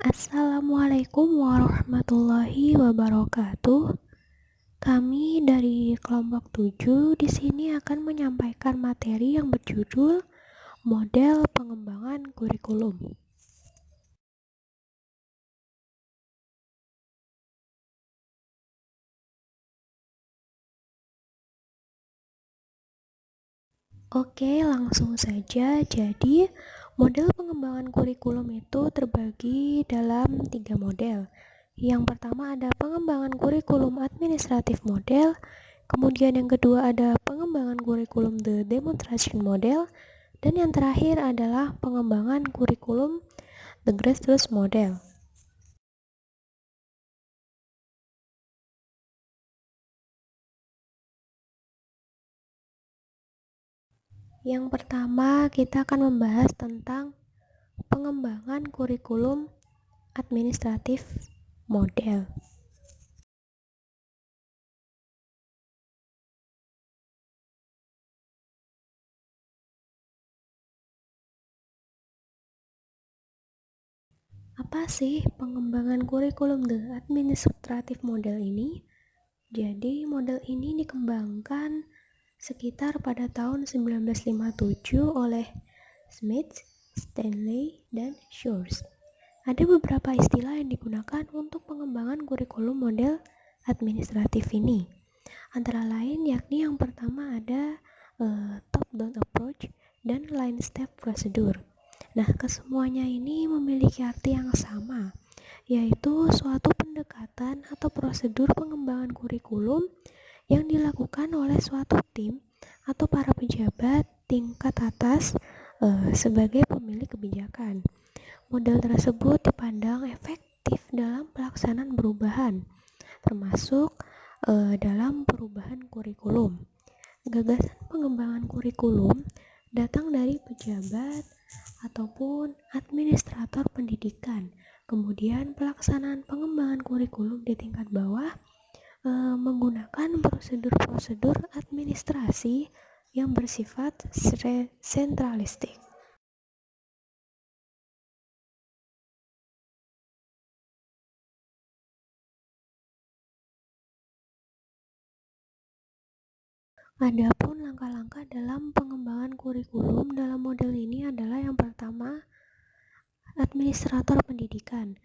Assalamualaikum warahmatullahi wabarakatuh. Kami dari kelompok 7 di sini akan menyampaikan materi yang berjudul Model Pengembangan Kurikulum. Oke, langsung saja. Jadi, model pengembangan kurikulum itu terbagi dalam 3 model. Yang pertama ada pengembangan kurikulum administratif model, kemudian yang kedua ada pengembangan kurikulum the demonstration model, dan yang terakhir adalah pengembangan kurikulum the grassroots model. Yang pertama, kita akan membahas tentang pengembangan kurikulum administratif model. Apa sih pengembangan kurikulum the administratif model ini? Jadi, model ini dikembangkan sekitar pada tahun 1957 oleh Smith, Stanley, dan Shores. Ada beberapa istilah yang digunakan untuk pengembangan kurikulum model administratif ini. Antara lain yakni yang pertama ada top-down approach dan line step procedure. Nah, kesemuanya ini memiliki arti yang sama, yaitu suatu pendekatan atau prosedur pengembangan kurikulum yang dilakukan oleh suatu tim atau para pejabat tingkat atas sebagai pemilik kebijakan. Model tersebut dipandang efektif dalam pelaksanaan perubahan, termasuk dalam perubahan kurikulum. Gagasan pengembangan kurikulum datang dari pejabat ataupun administrator pendidikan. Kemudian pelaksanaan pengembangan kurikulum di tingkat bawah menggunakan prosedur-prosedur administrasi yang bersifat sentralistik. Adapun langkah-langkah dalam pengembangan kurikulum dalam model ini adalah yang pertama, administrator pendidikan.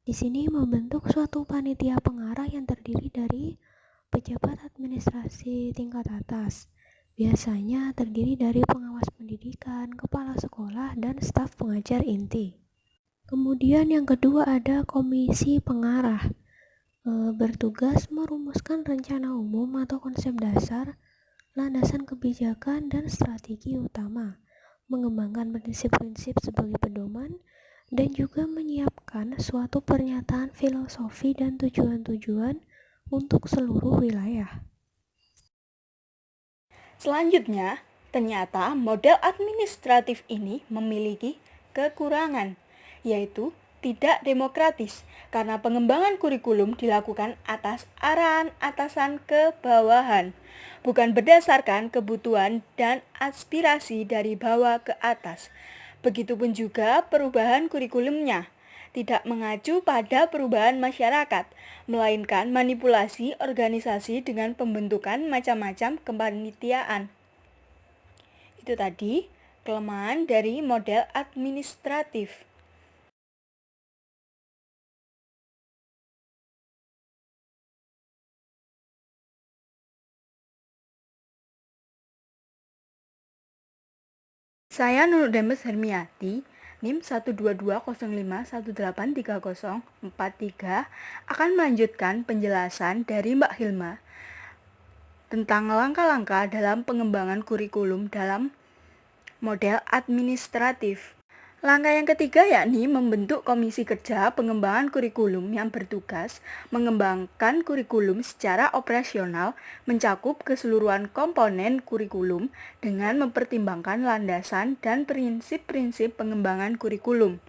Di sini membentuk suatu panitia pengarah yang terdiri dari pejabat administrasi tingkat atas. Biasanya terdiri dari pengawas pendidikan, kepala sekolah, dan staf pengajar inti. Kemudian yang kedua ada komisi pengarah. Bertugas merumuskan rencana umum atau konsep dasar, landasan kebijakan, dan strategi utama, mengembangkan prinsip-prinsip sebagai pedoman, dan juga menyiapkan suatu pernyataan filosofi dan tujuan-tujuan untuk seluruh wilayah. Selanjutnya, ternyata model administratif ini memiliki kekurangan, yaitu tidak demokratis karena pengembangan kurikulum dilakukan atas arahan atasan ke bawahan, bukan berdasarkan kebutuhan dan aspirasi dari bawah ke atas. Begitupun juga perubahan kurikulumnya tidak mengacu pada perubahan masyarakat, melainkan manipulasi organisasi dengan pembentukan macam-macam kepanitiaan. Itu tadi kelemahan dari model administratif. Saya Nurul Demes Hermiati, NIM 12205183043 akan melanjutkan penjelasan dari Mbak Hilma tentang langkah-langkah dalam pengembangan kurikulum dalam model administratif. Langkah yang ketiga yakni membentuk komisi kerja pengembangan kurikulum yang bertugas mengembangkan kurikulum secara operasional mencakup keseluruhan komponen kurikulum dengan mempertimbangkan landasan dan prinsip-prinsip pengembangan kurikulum.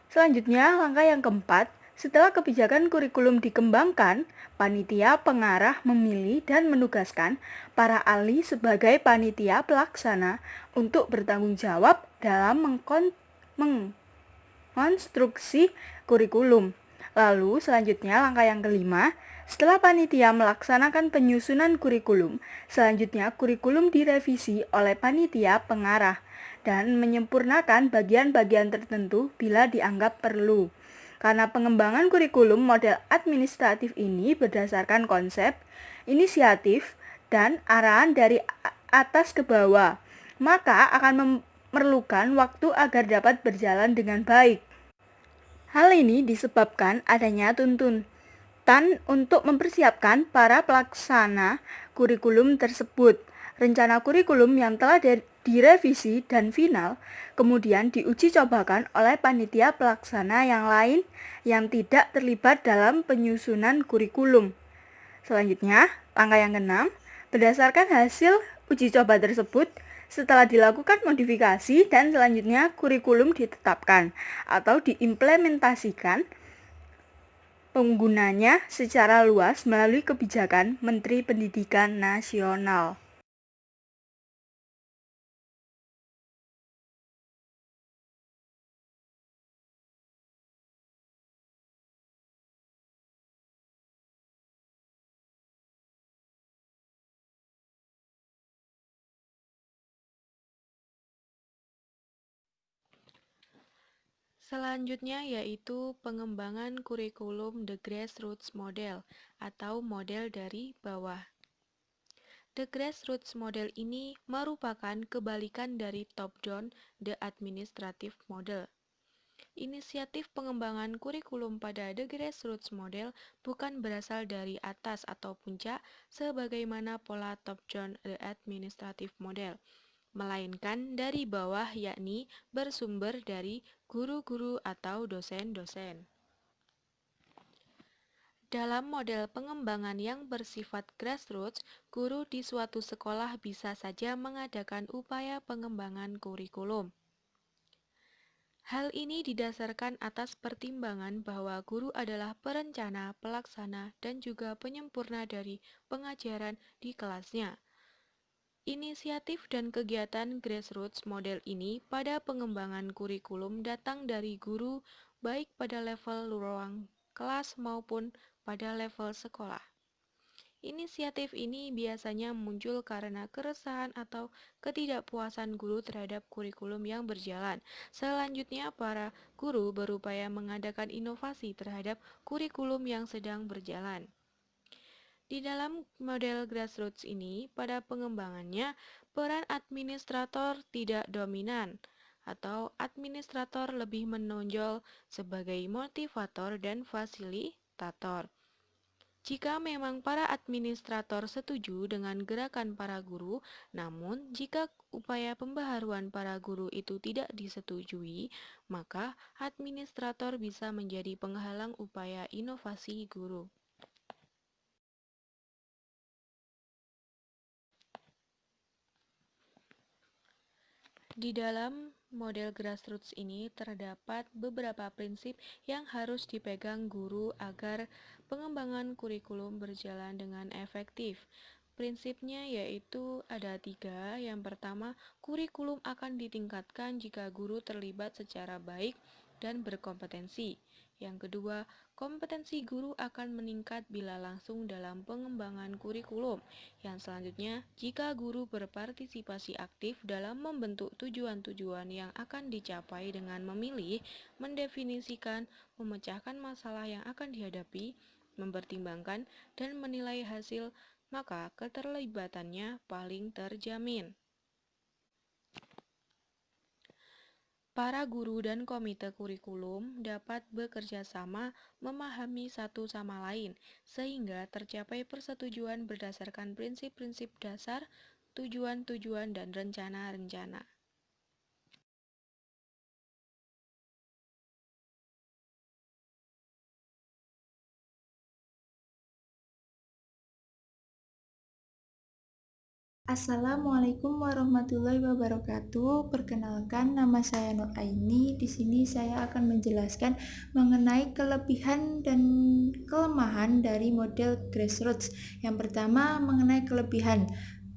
Selanjutnya, langkah yang keempat, setelah kebijakan kurikulum dikembangkan, panitia pengarah memilih dan menugaskan para ahli sebagai panitia pelaksana untuk bertanggung jawab dalam konstruksi kurikulum. Lalu selanjutnya langkah yang kelima, setelah panitia melaksanakan penyusunan kurikulum, selanjutnya kurikulum direvisi oleh panitia pengarah dan menyempurnakan bagian-bagian tertentu bila dianggap perlu. Karena pengembangan kurikulum model administratif ini berdasarkan konsep, inisiatif, dan arahan dari atas ke bawah, maka akan memerlukan waktu agar dapat berjalan dengan baik. Hal ini disebabkan adanya tuntutan untuk mempersiapkan para pelaksana kurikulum tersebut. Rencana kurikulum yang telah direvisi dan final kemudian diuji cobakan oleh panitia pelaksana yang lain yang tidak terlibat dalam penyusunan kurikulum. Selanjutnya, langkah yang keenam, berdasarkan hasil uji coba tersebut, setelah dilakukan modifikasi dan selanjutnya kurikulum ditetapkan atau diimplementasikan penggunanya secara luas melalui kebijakan Menteri Pendidikan Nasional. Selanjutnya yaitu pengembangan kurikulum The Grassroots Model atau model dari bawah. The Grassroots Model ini merupakan kebalikan dari top-down The Administrative Model. Inisiatif pengembangan kurikulum pada The Grassroots Model bukan berasal dari atas atau puncak sebagaimana pola top-down The Administrative Model, melainkan dari bawah, yakni bersumber dari guru-guru atau dosen-dosen. Dalam model pengembangan yang bersifat grassroots, guru di suatu sekolah bisa saja mengadakan upaya pengembangan kurikulum. Hal ini didasarkan atas pertimbangan bahwa guru adalah perencana, pelaksana, dan juga penyempurna dari pengajaran di kelasnya. Inisiatif dan kegiatan grassroots model ini pada pengembangan kurikulum datang dari guru baik pada level ruang kelas maupun pada level sekolah. Inisiatif ini biasanya muncul karena keresahan atau ketidakpuasan guru terhadap kurikulum yang berjalan. Selanjutnya, para guru berupaya mengadakan inovasi terhadap kurikulum yang sedang berjalan. Di dalam model grassroots ini, pada pengembangannya, peran administrator tidak dominan, atau administrator lebih menonjol sebagai motivator dan fasilitator. Jika memang para administrator setuju dengan gerakan para guru, namun jika upaya pembaharuan para guru itu tidak disetujui, maka administrator bisa menjadi penghalang upaya inovasi guru. Di dalam model grassroots ini terdapat beberapa prinsip yang harus dipegang guru agar pengembangan kurikulum berjalan dengan efektif. Prinsipnya yaitu ada 3. Yang pertama, kurikulum akan ditingkatkan jika guru terlibat secara baik dan berkompetensi. Yang kedua, kompetensi guru akan meningkat bila langsung dalam pengembangan kurikulum. Yang selanjutnya, jika guru berpartisipasi aktif dalam membentuk tujuan-tujuan yang akan dicapai dengan memilih, mendefinisikan, memecahkan masalah yang akan dihadapi, mempertimbangkan, dan menilai hasil, maka keterlibatannya paling terjamin. Para guru dan komite kurikulum dapat bekerja sama memahami satu sama lain, sehingga tercapai persetujuan berdasarkan prinsip-prinsip dasar, tujuan-tujuan, dan rencana-rencana. Assalamualaikum warahmatullahi wabarakatuh. Perkenalkan, nama saya Nur Aini. Di sini saya akan menjelaskan mengenai kelebihan dan kelemahan dari model grassroots. Yang pertama, mengenai kelebihan.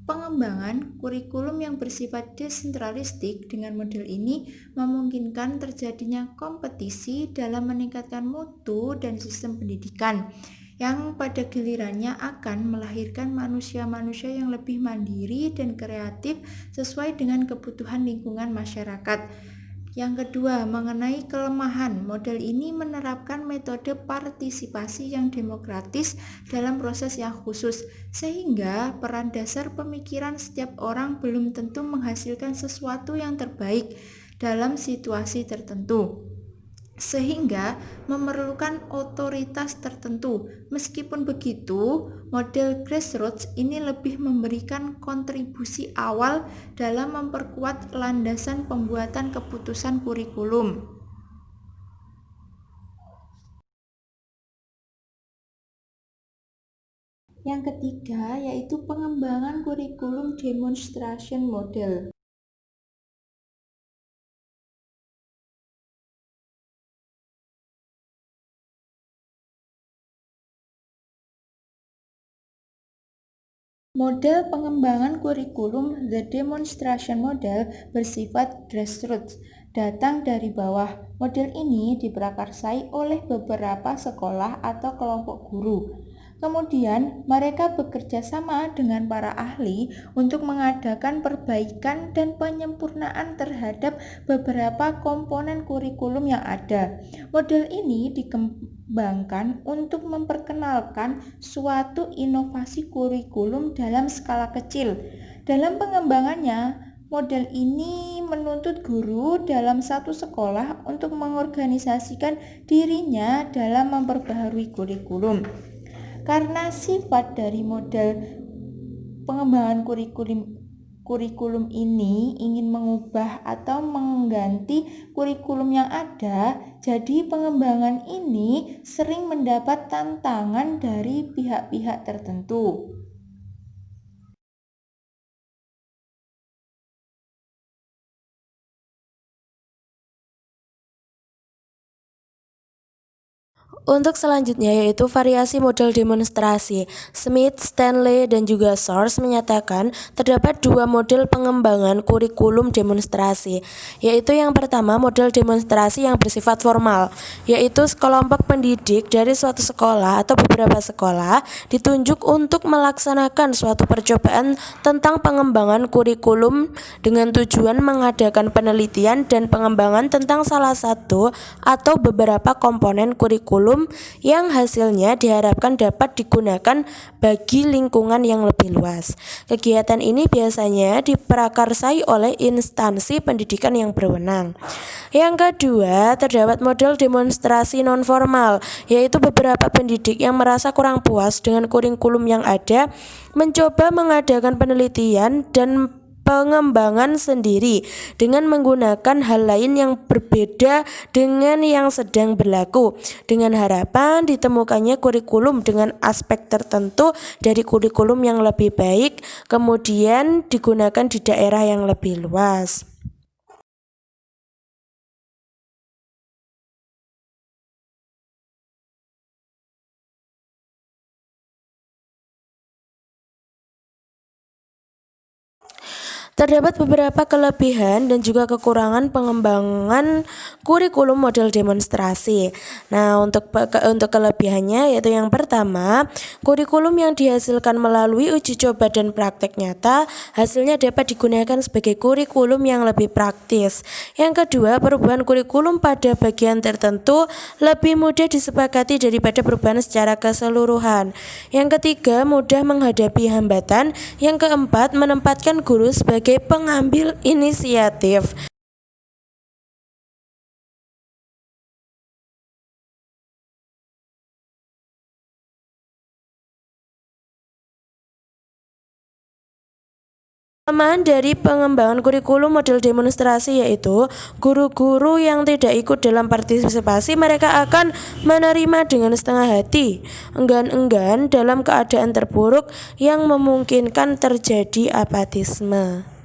Pengembangan kurikulum yang bersifat desentralistik dengan model ini memungkinkan terjadinya kompetisi dalam meningkatkan mutu dan sistem pendidikan, yang pada gilirannya akan melahirkan manusia-manusia yang lebih mandiri dan kreatif sesuai dengan kebutuhan lingkungan masyarakat. Yang kedua, mengenai kelemahan, model ini menerapkan metode partisipasi yang demokratis dalam proses yang khusus, sehingga peran dasar pemikiran setiap orang belum tentu menghasilkan sesuatu yang terbaik dalam situasi tertentu, sehingga memerlukan otoritas tertentu. Meskipun begitu, model grassroots ini lebih memberikan kontribusi awal dalam memperkuat landasan pembuatan keputusan kurikulum. Yang ketiga yaitu pengembangan kurikulum demonstration model. Model pengembangan kurikulum The Demonstration Model bersifat grassroots, datang dari bawah. Model ini diprakarsai oleh beberapa sekolah atau kelompok guru. Kemudian, mereka bekerja sama dengan para ahli untuk mengadakan perbaikan dan penyempurnaan terhadap beberapa komponen kurikulum yang ada. Model ini dikembangkan untuk memperkenalkan suatu inovasi kurikulum dalam skala kecil. Dalam pengembangannya, model ini menuntut guru dalam satu sekolah untuk mengorganisasikan dirinya dalam memperbaharui kurikulum. Karena sifat dari model pengembangan kurikulum ini ingin mengubah atau mengganti kurikulum yang ada, jadi pengembangan ini sering mendapat tantangan dari pihak-pihak tertentu. Untuk selanjutnya yaitu variasi model demonstrasi. Smith, Stanley, dan juga Source menyatakan terdapat dua model pengembangan kurikulum demonstrasi, yaitu yang pertama model demonstrasi yang bersifat formal, yaitu sekelompok pendidik dari suatu sekolah atau beberapa sekolah ditunjuk untuk melaksanakan suatu percobaan tentang pengembangan kurikulum dengan tujuan mengadakan penelitian dan pengembangan tentang salah satu atau beberapa komponen kurikulum yang hasilnya diharapkan dapat digunakan bagi lingkungan yang lebih luas. Kegiatan ini biasanya diprakarsai oleh instansi pendidikan yang berwenang. Yang kedua, terdapat model demonstrasi non-formal, yaitu beberapa pendidik yang merasa kurang puas dengan kurikulum yang ada mencoba mengadakan penelitian dan pengembangan sendiri dengan menggunakan hal lain yang berbeda dengan yang sedang berlaku, dengan harapan ditemukannya kurikulum dengan aspek tertentu dari kurikulum yang lebih baik, kemudian digunakan di daerah yang lebih luas. Terdapat beberapa kelebihan dan juga kekurangan pengembangan kurikulum model demonstrasi. Nah, untuk kelebihannya yaitu yang pertama, kurikulum yang dihasilkan melalui uji coba dan praktek nyata, hasilnya dapat digunakan sebagai kurikulum yang lebih praktis. Yang kedua, perubahan kurikulum pada bagian tertentu lebih mudah disepakati daripada perubahan secara keseluruhan. Yang ketiga, mudah menghadapi hambatan. Yang keempat, menempatkan guru sebagai pengambil inisiatif. Kelemahan dari pengembangan kurikulum model demonstrasi yaitu guru-guru yang tidak ikut dalam partisipasi, mereka akan menerima dengan setengah hati, enggan-enggan dalam keadaan terburuk yang memungkinkan terjadi apatisme.